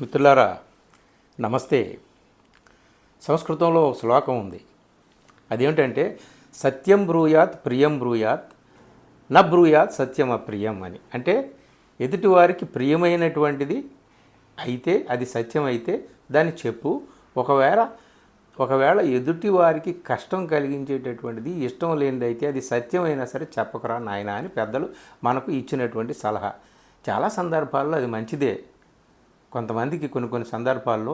మిత్రులారా నమస్తే. సంస్కృతంలో ఒక శ్లోకం ఉంది. అదేమిటంటే సత్యం బ్రూయాత్ ప్రియం బ్రూయాత్ న బ్రూయాత్ సత్యం అప్రియం అని. అంటే ఎదుటివారికి ప్రియమైనటువంటిది అయితే అది సత్యం అయితే దాన్ని చెప్పు. ఒకవేళ ఎదుటివారికి కష్టం కలిగించేటటువంటిది ఇష్టం లేనిదైతే అది సత్యమైనా సరే చెప్పకరా నాయన అని పెద్దలు మనకు ఇచ్చినటువంటి సలహా. చాలా సందర్భాల్లో అది మంచిదే. కొంతమందికి కొన్ని సందర్భాల్లో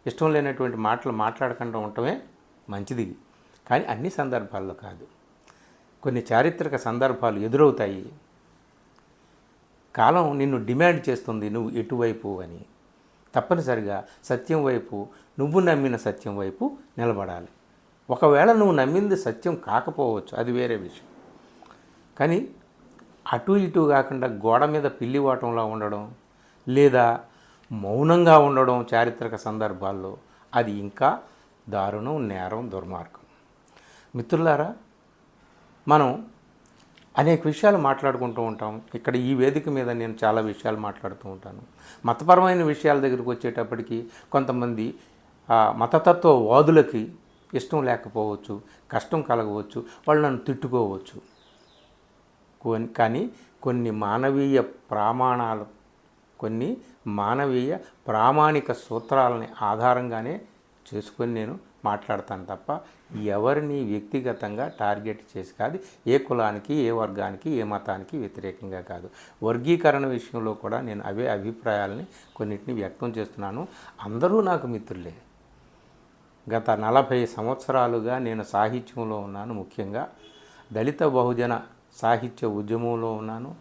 ఇష్టం లేనటువంటి మాటలు మాట్లాడకుండా ఉండటమే మంచిది. కానీ అన్ని సందర్భాల్లో కాదు. కొన్ని చారిత్రక సందర్భాలు ఎదురవుతాయి. కాలం నిన్ను డిమాండ్ చేస్తుంది నువ్వు ఎటువైపు అని. తప్పనిసరిగా సత్యం వైపు, నువ్వు నమ్మిన సత్యం వైపు నిలబడాలి. ఒకవేళ నువ్వు నమ్మింది సత్యం కాకపోవచ్చు, అది వేరే విషయం. కానీ అటు ఇటు కాకుండా గోడ మీద పిల్లివాటంలా ఉండడం లేదా మౌనంగా ఉండడం చారిత్రక సందర్భాల్లో అది ఇంకా దారుణం, నేరం, దుర్మార్గం. మిత్రులారా, మనం అనేక విషయాలు మాట్లాడుకుంటూ ఉంటాం. ఇక్కడ ఈ వేదిక మీద నేను చాలా విషయాలు మాట్లాడుతూ ఉంటాను. మతపరమైన విషయాల దగ్గరికి వచ్చేటప్పటికి కొంతమంది మతతత్వవాదులకి ఇష్టం లేకపోవచ్చు, కష్టం కలగవచ్చు, వాళ్ళు నన్ను తిట్టుకోవచ్చు. కానీ కొన్ని మానవీయ ప్రామాణిక సూత్రాలని ఆధారంగానే చేసుకొని నేను మాట్లాడతాను తప్ప ఎవరిని వ్యక్తిగతంగా టార్గెట్ చేసి కాదు. ఏ కులానికి, ఏ వర్గానికి, ఏ మతానికి వ్యతిరేకంగా కాదు. వర్గీకరణ విషయంలో కూడా నేను అవే అభిప్రాయాలని కొన్నిటిని వ్యక్తం చేస్తున్నాను. అందరూ నాకు మిత్రులే. గత 40 సంవత్సరాలుగా నేను సాహిత్యంలో ఉన్నాను. ముఖ్యంగా దళిత బహుజన సాహిత్య ఉద్యమంలో ఉన్నాను.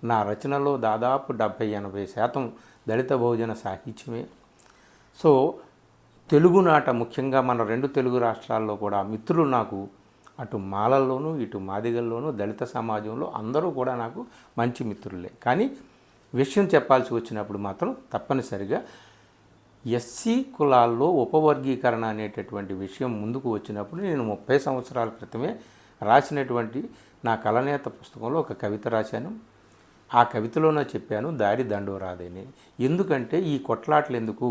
నా రచనలో దాదాపు 70-80% దళిత బహుజన సాహిత్యమే. సో తెలుగునాట ముఖ్యంగా మన 2 తెలుగు రాష్ట్రాల్లో కూడా మిత్రులు నాకు అటు మాలల్లోనూ ఇటు మాదిగల్లోనూ దళిత సమాజంలో అందరూ కూడా నాకు మంచి మిత్రులే. కానీ విషయం చెప్పాల్సి వచ్చినప్పుడు మాత్రం తప్పనిసరిగా ఎస్సీ కులాల్లో ఉపవర్గీకరణ అనేటటువంటి విషయం ముందుకు వచ్చినప్పుడు నేను 30 సంవత్సరాల క్రితమే రాసినటువంటి నా కలనేత పుస్తకంలో ఒక కవిత రాశాను. ఆ కవితలోనే చెప్పాను, దారి దండోరాదని. ఎందుకంటే ఈ కొట్లాట్లు ఎందుకు,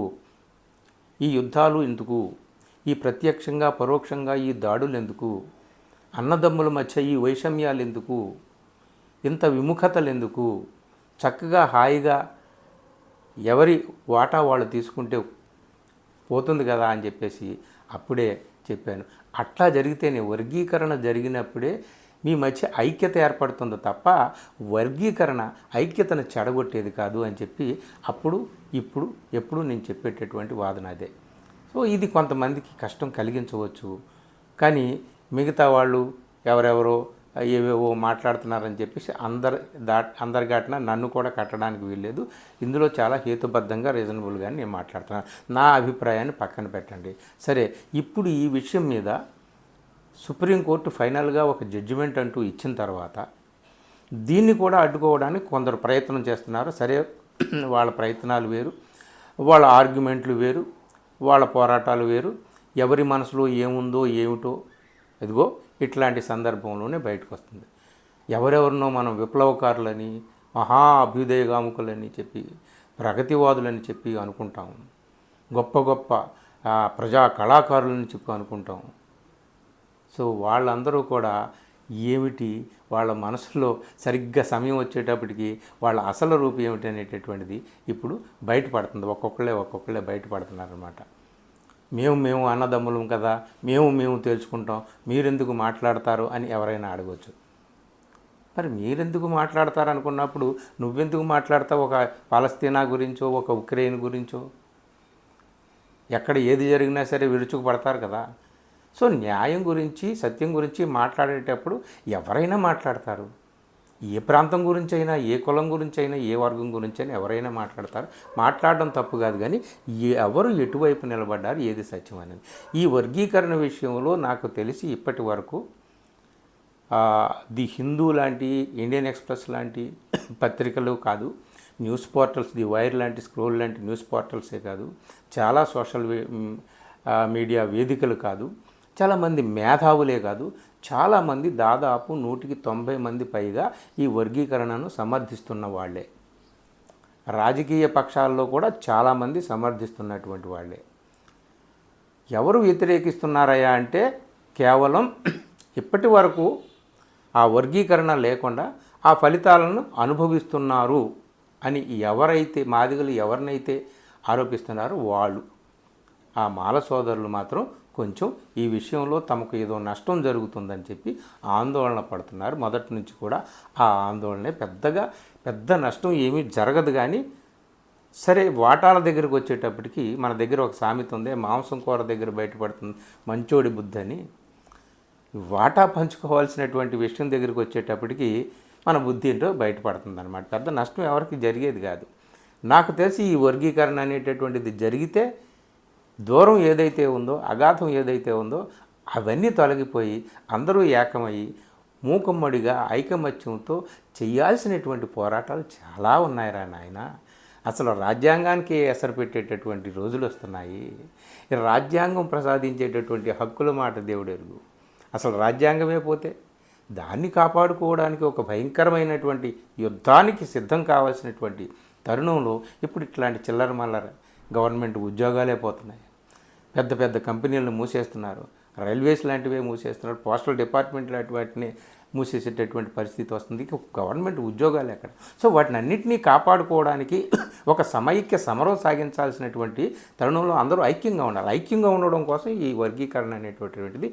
ఈ యుద్ధాలు ఎందుకు, ఈ ప్రత్యక్షంగా పరోక్షంగా ఈ దాడులు ఎందుకు, అన్నదమ్ముల మధ్య ఈ వైషమ్యాలు ఎందుకు, ఇంత విముఖతలు ఎందుకు, చక్కగా హాయిగా ఎవరి వాటా వాళ్ళు తీసుకుంటే పోతుంది కదా అని చెప్పేసి అప్పుడే చెప్పాను. అట్లా జరిగితేనే, వర్గీకరణ జరిగినప్పుడే మీ మధ్య ఐక్యత ఏర్పడుతుంది తప్ప వర్గీకరణ ఐక్యతను చెడగొట్టేది కాదు అని చెప్పి ఎప్పుడు నేను చెప్పేటటువంటి వాదన అదే. సో ఇది కొంతమందికి కష్టం కలిగించవచ్చు. కానీ మిగతా వాళ్ళు ఎవరెవరో ఏవేవో మాట్లాడుతున్నారని చెప్పేసి అందరి ఘటన నన్ను కూడా కట్టడానికి వీల్లేదు. ఇందులో చాలా హేతుబద్ధంగా రీజనబుల్గానే నేను మాట్లాడుతున్నాను. నా అభిప్రాయాన్ని పక్కన పెట్టండి. సరే, ఇప్పుడు ఈ విషయం మీద సుప్రీంకోర్టు ఫైనల్గా ఒక జడ్జిమెంట్ అంటూ ఇచ్చిన తర్వాత దీన్ని కూడా అడ్డుకోవడానికి కొందరు ప్రయత్నం చేస్తున్నారు. సరే, వాళ్ళ ప్రయత్నాలు వేరు, వాళ్ళ ఆర్గ్యుమెంట్లు వేరు, వాళ్ళ పోరాటాలు వేరు. ఎవరి మనసులో ఏముందో ఏమిటో ఇదిగో ఇట్లాంటి సందర్భంలోనే బయటకు వస్తుంది. ఎవరెవరినో మనం విప్లవకారులని, మహా అభ్యుదయగాముకులని చెప్పి, ప్రగతివాదులని చెప్పి అనుకుంటాం. గొప్ప గొప్ప ప్రజా కళాకారులని చెప్పి అనుకుంటాం. సో వాళ్ళందరూ కూడా ఏమిటి, వాళ్ళ మనసులో సరిగ్గా సమయం వచ్చేటప్పటికి వాళ్ళ అసలు రూపం ఏమిటి అనేటటువంటిది ఇప్పుడు బయటపడుతుంది. ఒక్కొక్కళ్ళే బయటపడుతున్నారన్నమాట. మేము అన్నదమ్ములం కదా, మేము తేల్చుకుంటాం, మీరెందుకు మాట్లాడతారు అని ఎవరైనా అడగవచ్చు. మరి మీరెందుకు మాట్లాడతారు అనుకున్నప్పుడు నువ్వెందుకు మాట్లాడతావు? ఒక పాలస్తీనా గురించో, ఒక ఉక్రెయిన్ గురించో, ఎక్కడ ఏది జరిగినా సరే విరుచుకుపడతారు కదా. సో న్యాయం గురించి, సత్యం గురించి మాట్లాడేటప్పుడు ఎవరైనా మాట్లాడతారు. ఏ ప్రాంతం గురించి అయినా, ఏ కులం గురించి అయినా, ఏ వర్గం గురించి అయినా ఎవరైనా మాట్లాడతారు. మాట్లాడడం తప్పు కాదు. కానీ ఎవరు ఎటువైపు నిలబడ్డారు, ఏది సత్యం అనేది. ఈ వర్గీకరణ విషయంలో నాకు తెలిసి ఇప్పటి వరకు ది హిందూ లాంటి, ఇండియన్ ఎక్స్ప్రెస్ లాంటి పత్రికలు కాదు, న్యూస్ పోర్టల్స్, ది వైర్ లాంటి, స్క్రోల్ లాంటి న్యూస్ పోర్టల్సే కాదు, చాలా సోషల్ మీడియా వేదికలు కాదు, చాలామంది మేధావులే కాదు, చాలామంది దాదాపు 190 మంది పైగా ఈ వర్గీకరణను సమర్థిస్తున్న వాళ్ళే. రాజకీయ పక్షాల్లో కూడా చాలామంది సమర్థిస్తున్నటువంటి వాళ్ళే. ఎవరు వ్యతిరేకిస్తున్నారయ్యా అంటే కేవలం ఇప్పటి వరకు ఆ వర్గీకరణ లేకుండా ఆ ఫలితాలను అనుభవిస్తున్నారు అని ఎవరైతే మాదిగలు ఎవరినైతే ఆరోపిస్తున్నారో వాళ్ళు, ఆ మాల సోదరులు మాత్రం కొంచెం ఈ విషయంలో తమకు ఏదో నష్టం జరుగుతుందని చెప్పి ఆందోళన పడుతున్నారు. మొదటి నుంచి కూడా ఆ ఆందోళనే పెద్ద నష్టం ఏమీ జరగదు. కానీ సరే, వాటాల దగ్గరికి వచ్చేటప్పటికి మన దగ్గర ఒక సామెత ఉంది, మాంసం కూర దగ్గర బయటపడుతుంది మంచోడి బుద్ధి అని. వాటా పంచుకోవాల్సినటువంటి విషయం దగ్గరికి వచ్చేటప్పటికి మన బుద్ధి ఏంటో బయటపడుతుంది అనమాట. పెద్ద నష్టం ఎవరికి జరిగేది కాదు. నాకు తెలిసి ఈ వర్గీకరణ అనేటటువంటిది జరిగితే దూరం ఏదైతే ఉందో, అగాధం ఏదైతే ఉందో అవన్నీ తొలగిపోయి అందరూ ఏకమయ్యి మూకుమ్మడిగా ఐకమత్యంతో చేయాల్సినటువంటి పోరాటాలు చాలా ఉన్నాయిరా నాయన. అసలు రాజ్యాంగానికి ఎసరు పెట్టేటటువంటి రోజులు వస్తున్నాయి. రాజ్యాంగం ప్రసాదించేటటువంటి హక్కుల మాట దేవుడెరుగు. అసలు రాజ్యాంగమే పోతే దాన్ని కాపాడుకోవడానికి ఒక భయంకరమైనటువంటి యుద్ధానికి సిద్ధం కావాల్సినటువంటి తరుణంలో ఇప్పుడు ఇట్లాంటి చిల్లర మల్లర గవర్నమెంట్ ఉద్యోగాలే పోతున్నాయి. పెద్ద కంపెనీలను మూసేస్తున్నారు. రైల్వేస్ లాంటివే మూసేస్తున్నారు. పోస్టల్ డిపార్ట్మెంట్ లాంటి వాటిని మూసేసేటటువంటి పరిస్థితి వస్తుంది. గవర్నమెంట్ ఉద్యోగాలు ఎక్కడ? సో వాటిని అన్నింటినీ కాపాడుకోవడానికి ఒక సమైక్య సమరం సాగించాల్సినటువంటి తరుణంలో అందరూ ఐక్యంగా ఉండాలి. ఐక్యంగా ఉండడం కోసం ఈ వర్గీకరణ అనేటటువంటిది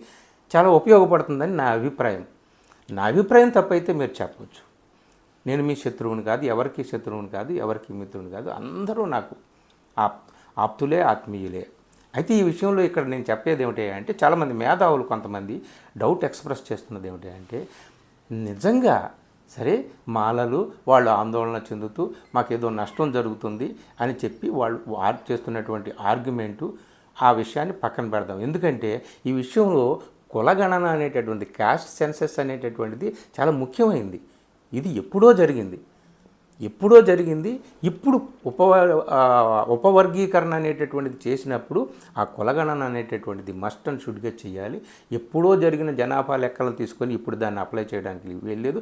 చాలా ఉపయోగపడుతుందని నా అభిప్రాయం. నా అభిప్రాయం తప్పైతే మీరు చెప్పవచ్చు. నేను మీ శత్రువుని కాదు, ఎవరికి శత్రువుని కాదు, ఎవరికి మిత్రుని కాదు, అందరూ నాకు ఆప్తులే, ఆత్మీయులే. అయితే ఈ విషయంలో ఇక్కడ నేను చెప్పేది ఏమిటి అంటే, చాలామంది మేధావులు కొంతమంది డౌట్ ఎక్స్ప్రెస్ చేస్తున్నది ఏమిటి అంటే, నిజంగా సరే మాలలు వాళ్ళు ఆందోళన చెందుతూ మాకేదో నష్టం జరుగుతుంది అని చెప్పి వాళ్ళు చేస్తున్నటువంటి ఆర్గ్యుమెంటు, ఆ విషయాన్ని పక్కన పెడదాం. ఎందుకంటే ఈ విషయంలో కులగణన అనేటటువంటి క్యాస్ట్ సెన్సస్ అనేటటువంటిది చాలా ముఖ్యమైనది. ఇది ఎప్పుడో జరిగింది. ఇప్పుడు ఉపవర్గీకరణ అనేటటువంటిది చేసినప్పుడు ఆ కులగణన అనేటటువంటిది మస్ట్ అండ్ షుడ్గా చేయాలి. ఎప్పుడో జరిగిన జనాభా లెక్కలను తీసుకొని ఇప్పుడు దాన్ని అప్లై చేయడానికి వెళ్ళలేదు.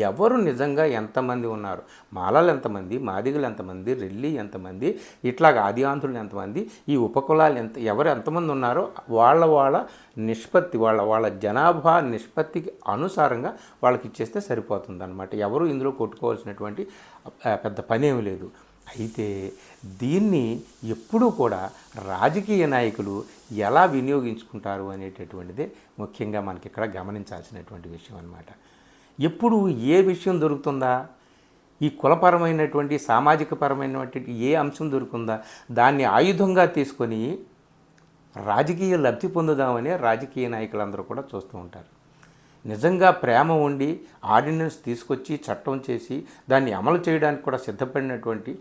ఎవరు నిజంగా ఎంతమంది ఉన్నారు, మాలలు ఎంతమంది, మాదిగలు ఎంతమంది, రెల్లి ఎంతమంది, ఇట్లాగా ఆదివాంతులు ఎంతమంది, ఈ ఉపకులాలు ఎవరు ఎంతమంది ఉన్నారో వాళ్ళ నిష్పత్తి, వాళ్ళ జనాభా నిష్పత్తికి అనుసారంగా వాళ్ళకి ఇచ్చేస్తే సరిపోతుంది అనమాట. ఎవరు ఇందులో కొట్టుకోవాల్సినటువంటి పెద్ద పనేమి లేదు. అయితే దీన్ని ఎప్పుడూ కూడా రాజకీయ నాయకులు ఎలా వినియోగించుకుంటారు అనేటటువంటిదే ముఖ్యంగా మనకి ఇక్కడ గమనించాల్సినటువంటి విషయం అన్నమాట. ఎప్పుడు ఏ విషయం దొరుకుతుందా, ఈ కులపరమైనటువంటి సామాజిక పరమైనటువంటి ఏ అంశం దొరుకుతుందా దాన్ని ఆయుధంగా తీసుకొని రాజకీయ లబ్ధి పొందుదామని రాజకీయ నాయకులందరూ కూడా చూస్తూ ఉంటారు. నిజంగా ప్రేమ ఉండి ఆర్డినెన్స్ తీసుకొచ్చి చట్టం చేసి దాన్ని అమలు చేయడానికి కూడా సిద్ధపడినటువంటి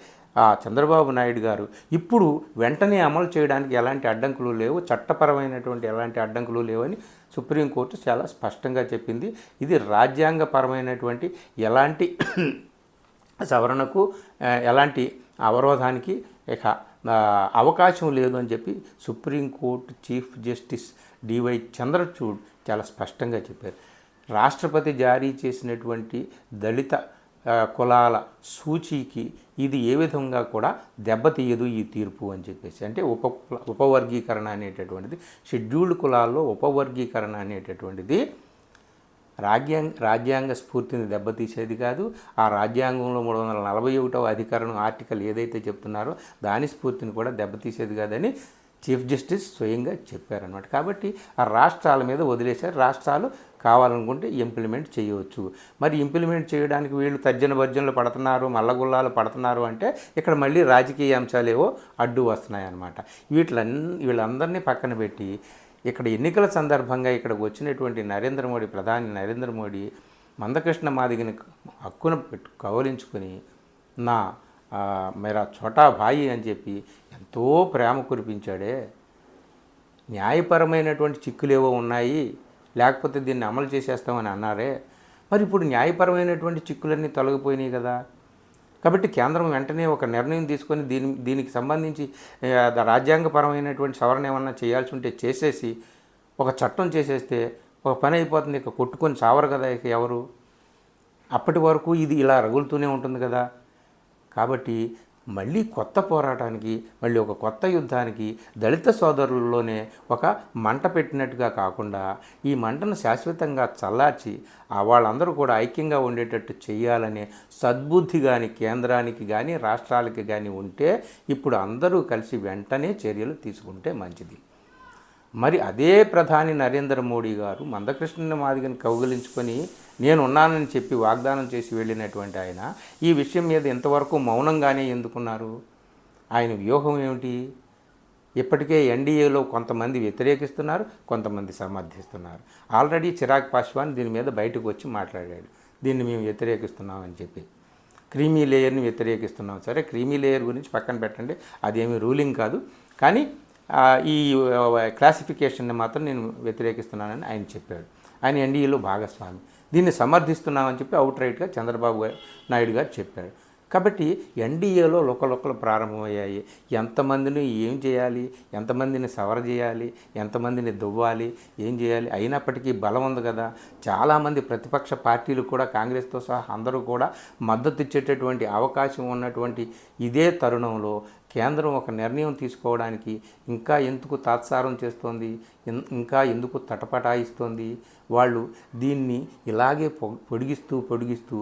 చంద్రబాబు నాయుడు గారు ఇప్పుడు వెంటనే అమలు చేయడానికి ఎలాంటి అడ్డంకులు లేవు, చట్టపరమైనటువంటి ఎలాంటి అడ్డంకులు లేవని సుప్రీంకోర్టు చాలా స్పష్టంగా చెప్పింది. ఇది రాజ్యాంగపరమైనటువంటి ఎలాంటి సవరణకు ఎలాంటి అవరోధానికి ఇక అవకాశం లేదు అని చెప్పి supreme court chief justice DY Chandrachud చాలా స్పష్టంగా చెప్పారు. రాష్ట్రపతి జారీ చేసినటువంటి దళిత కులాల సూచీకి ఇది ఏ విధంగా కూడా దెబ్బతీయదు ఈ తీర్పు అని చెప్పేసి, అంటే ఉపవర్గీకరణ అనేటటువంటిది, షెడ్యూల్డ్ కులాల్లో ఉపవర్గీకరణ అనేటటువంటిది రాజ్యాంగ స్ఫూర్తిని దెబ్బతీసేది కాదు. ఆ రాజ్యాంగంలో 341వ అధికరణం ఆర్టికల్ ఏదైతే చెప్తున్నారో దాని స్ఫూర్తిని కూడా దెబ్బతీసేది కాదని చీఫ్ జస్టిస్ స్వయంగా చెప్పారనమాట. కాబట్టి ఆ రాష్ట్రాల మీద వదిలేశారు. రాష్ట్రాలు కావాలనుకుంటే ఇంప్లిమెంట్ చేయవచ్చు. మరి ఇంప్లిమెంట్ చేయడానికి వీళ్ళు తర్జన భర్జనలు పడుతున్నారు, మల్లగుల్లాలు పడుతున్నారు అంటే ఇక్కడ మళ్ళీ రాజకీయ అంశాలేవో అడ్డు వస్తున్నాయన్నమాట. వీళ్ళందరినీ పక్కన పెట్టి ఇక్కడ ఎన్నికల సందర్భంగా ఇక్కడికి వచ్చినటువంటి ప్రధాని నరేంద్ర మోడీ మందకృష్ణ మాదిగని హక్కున కౌలించుకొని మేరా చోటా భాయి అని చెప్పి ఎంతో ప్రేమ కురిపించాడే. న్యాయపరమైనటువంటి చిక్కులేవో ఉన్నాయి, లేకపోతే దీన్ని అమలు చేసేస్తామని అన్నారే. మరి ఇప్పుడు న్యాయపరమైనటువంటి చిక్కులన్నీ తొలగిపోయినాయి కదా. కాబట్టి కేంద్రం వెంటనే ఒక నిర్ణయం తీసుకొని దీనికి సంబంధించి రాజ్యాంగపరమైనటువంటి సవరణ ఏమన్నా చేయాల్సి ఉంటే చేసేసి ఒక చట్టం చేసేస్తే ఒక పని అయిపోతుంది. ఇక కొట్టుకొని చావరు కదా ఇక ఎవరు. అప్పటి వరకు ఇది ఇలా రగులుతూనే ఉంటుంది కదా. కాబట్టి మళ్ళీ కొత్త పోరాటానికి, మళ్ళీ ఒక కొత్త యుద్ధానికి దళిత సోదరుల్లోనే ఒక మంట పెట్టినట్టుగా కాకుండా ఈ మంటను శాశ్వతంగా చల్లార్చి వాళ్ళందరూ కూడా ఐక్యంగా ఉండేటట్టు చేయాలనే సద్బుద్ధి కానీ కేంద్రానికి కానీ రాష్ట్రాలకి కానీ ఉంటే ఇప్పుడు అందరూ కలిసి వెంటనే చర్యలు తీసుకుంటే మంచిది. మరి అదే ప్రధాని నరేంద్ర మోడీ గారు మందకృష్ణ మాదిగని కౌగిలించుకొని నేనున్నానని చెప్పి వాగ్దానం చేసి వెళ్ళినటువంటి ఆయన ఈ విషయం మీద ఇంతవరకు మౌనంగానే ఎందుకున్నారు? ఆయన వ్యూహం ఏమిటి? ఇప్పటికే ఎన్డీఏలో కొంతమంది వ్యతిరేకిస్తున్నారు, కొంతమంది సమర్థిస్తున్నారు. ఆల్రెడీ చిరాగ్ పాస్వాన్ దీని మీద బయటకు వచ్చి మాట్లాడాడు, దీన్ని మేము వ్యతిరేకిస్తున్నామని చెప్పి. క్రీమీ లేయర్ని వ్యతిరేకిస్తున్నాం. సరే, క్రీమీ లేయర్ గురించి పక్కన పెట్టండి, అదేమీ రూలింగ్ కాదు. కానీ ఈ క్లాసిఫికేషన్ని మాత్రం నేను వ్యతిరేకిస్తున్నానని ఆయన చెప్పాడు. ఆయన ఎన్డీఏలో భాగస్వామి. దీన్ని సమర్థిస్తున్నామని చెప్పి అవుట్ రైట్గా చంద్రబాబు నాయుడు గారు చెప్పాడు. కాబట్టి ఎన్డీఏలో లుకలుకలు ప్రారంభమయ్యాయి. ఎంతమందిని ఏం చేయాలి, ఎంతమందిని సవర చేయాలి, ఎంతమందిని దువ్వాలి, ఏం చేయాలి. అయినప్పటికీ బలం ఉంది కదా. చాలామంది ప్రతిపక్ష పార్టీలు కూడా కాంగ్రెస్తో సహా అందరూ కూడా మద్దతు ఇచ్చేటటువంటి అవకాశం ఉన్నటువంటి ఇదే తరుణంలో కేంద్రం ఒక నిర్ణయం తీసుకోవడానికి ఇంకా ఎందుకు తాత్సారం చేస్తోంది, ఇంకా ఎందుకు తటపటాయిస్తోంది? వాళ్ళు దీన్ని ఇలాగే పొడిగిస్తూ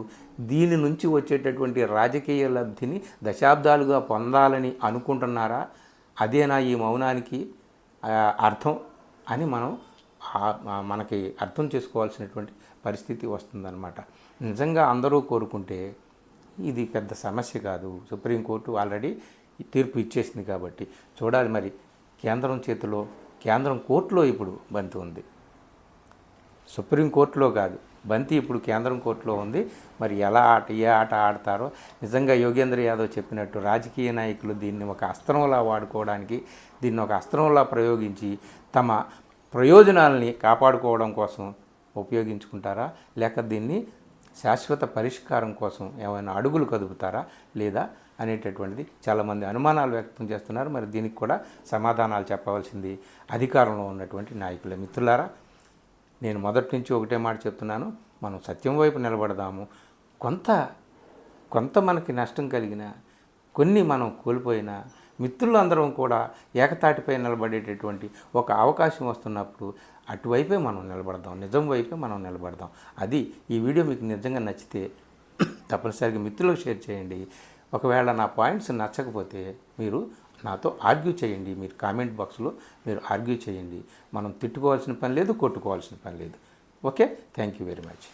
దీని నుంచి వచ్చేటటువంటి రాజకీయ లబ్ధిని దశాబ్దాలుగా పొందాలని అనుకుంటున్నారా? అదేనా ఈ మౌనానికి అర్థం అని మనకి అర్థం చేసుకోవాల్సినటువంటి పరిస్థితి వస్తుందన్నమాట. నిజంగా అందరూ కోరుకుంటే ఇది పెద్ద సమస్య కాదు. సుప్రీంకోర్టు ఆల్రెడీ తీర్పు ఇచ్చేసింది కాబట్టి చూడాలి. మరి కేంద్రం చేతిలో, కేంద్రం కోర్టులో ఇప్పుడు బంతి ఉంది, సుప్రీంకోర్టులో కాదు. బంతి ఇప్పుడు కేంద్రం కోర్టులో ఉంది. మరి ఏ ఆట ఆడతారో. నిజంగా యోగేంద్ర యాదవ్ చెప్పినట్టు రాజకీయ నాయకులు దీన్ని ఒక అస్త్రంలా వాడుకోవడానికి, దీన్ని ఒక అస్త్రంలా ప్రయోగించి తమ ప్రయోజనాలని కాపాడుకోవడం కోసం ఉపయోగించుకుంటారా, లేక దీన్ని శాశ్వత పరిష్కారం కోసం ఏమైనా అడుగులు కదుపుతారా లేదా అనేటటువంటిది చాలామంది అనుమానాలు వ్యక్తం చేస్తున్నారు. మరి దీనికి కూడా సమాధానాలు చెప్పవలసింది అధికారంలో ఉన్నటువంటి నాయకులే. మిత్రులారా, నేను మొదటి నుంచి ఒకటే మాట చెప్తున్నాను, మనం సత్యం వైపు నిలబడదాము. కొంత మనకి నష్టం కలిగిన, కొన్ని మనం కోల్పోయినా మిత్రులందరం కూడా ఏకతాటిపై నిలబడేటటువంటి ఒక అవకాశం వస్తున్నప్పుడు అటువైపే మనం నిలబడదాం, నిజం వైపే మనం నిలబడదాం. అది ఈ వీడియో మీకు నిజంగా నచ్చితే తప్పనిసరిగా మిత్రులకు షేర్ చేయండి. ఒకవేళ నా పాయింట్స్ నచ్చకపోతే మీరు నాతో ఆర్గ్యూ చేయండి. మీరు కామెంట్ బాక్స్లో మీరు ఆర్గ్యూ చేయండి. మనం తిట్టుకోవాల్సిన పని లేదు, కొట్టుకోవాల్సిన పని లేదు. Okay, thank you very much.